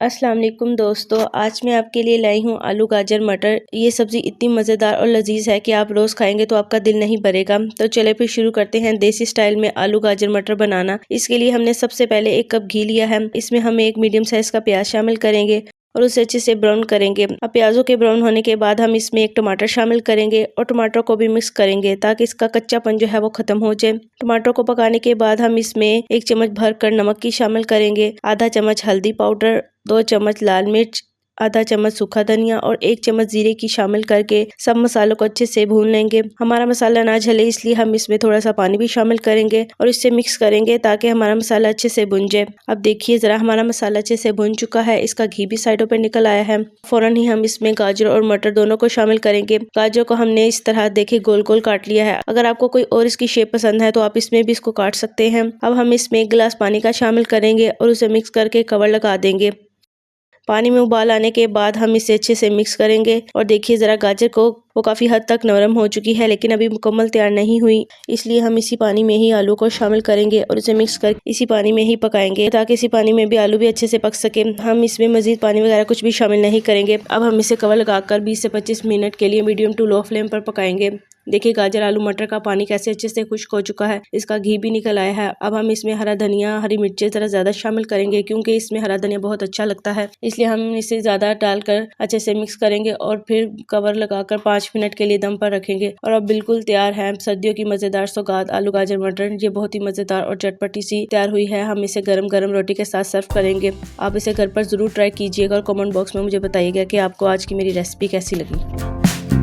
अस्सलाम वालेकुम दोस्तों, आज मैं आपके लिए लाई हूँ आलू गाजर मटर। ये सब्ज़ी इतनी मज़ेदार और लजीज है कि आप रोज़ खाएंगे तो आपका दिल नहीं भरेगा। तो चले फिर शुरू करते हैं देसी स्टाइल में आलू गाजर मटर बनाना। इसके लिए हमने सबसे पहले 1 कप घी लिया है। इसमें हम एक मीडियम साइज़ का प्याज शामिल करेंगे और उसे अच्छे से ब्राउन करेंगे। अब प्याजों के ब्राउन होने के बाद हम इसमें 1 टमाटर शामिल करेंगे और टमाटर को भी मिक्स करेंगे ताकि इसका कच्चापन जो है वो खत्म हो जाए। टमाटर को पकाने के बाद हम इसमें 1 चम्मच भरकर नमक की शामिल करेंगे, आधा चम्मच हल्दी पाउडर, 2 चम्मच लाल मिर्च, आधा चम्मच सूखा धनिया और 1 चम्मच जीरे की शामिल करके सब मसालों को अच्छे से भून लेंगे। हमारा मसाला ना जले इसलिए हम इसमें थोड़ा सा पानी भी शामिल करेंगे और इससे मिक्स करेंगे ताकि हमारा मसाला अच्छे से भुन जाए। अब देखिए ज़रा हमारा मसाला अच्छे से भुन चुका है, इसका घी भी साइडों पर निकल आया है। फौरन ही हम इसमें गाजर और मटर दोनों को शामिल करेंगे। गाजर को हमने इस तरह देखिए गोल गोल काट लिया है। अगर आपको कोई और इसकी शेप पसंद है तो आप इसमें भी इसको काट सकते हैं। अब हम इसमें 1 गिलास पानी का शामिल करेंगे और उसे मिक्स करके कवर लगा देंगे। पानी में उबाल आने के बाद हम इसे अच्छे से मिक्स करेंगे और देखिए ज़रा गाजर को वो काफ़ी हद तक नरम हो चुकी है लेकिन अभी मुकम्मल तैयार नहीं हुई, इसलिए हम इसी पानी में ही आलू को शामिल करेंगे और उसे मिक्स कर इसी पानी में ही पकाएंगे ताकि इसी पानी में भी आलू भी अच्छे से पक सके। हम इसमें मजीद पानी वगैरह कुछ भी शामिल नहीं करेंगे। अब हम इसे कवर लगाकर 20 से 25 मिनट के लिए मीडियम टू लो फ्लेम पर पकाएंगे। देखिए गाजर आलू मटर का पानी कैसे अच्छे से खुश्क हो चुका है, इसका घी भी निकल आया है। अब हम इसमें हरा धनिया, हरी मिर्चें ज़रा ज़्यादा शामिल करेंगे क्योंकि इसमें हरा धनिया बहुत अच्छा लगता है, इसलिए हम इसे ज़्यादा डालकर अच्छे से मिक्स करेंगे और फिर कवर लगाकर 5 मिनट के लिए दम पर रखेंगे। और अब बिल्कुल तैयार है सर्दियों की मज़ेदार सौगात आलू गाजर मटर। ये बहुत ही मज़ेदार और चटपटी सी तैयार हुई है। हम इसे गरम गरम रोटी के साथ सर्व करेंगे। आप इसे घर पर ज़रूर ट्राई कीजिएगा और कमेंट बॉक्स में मुझे बताइएगा कि आपको आज की मेरी रेसिपी कैसी लगी।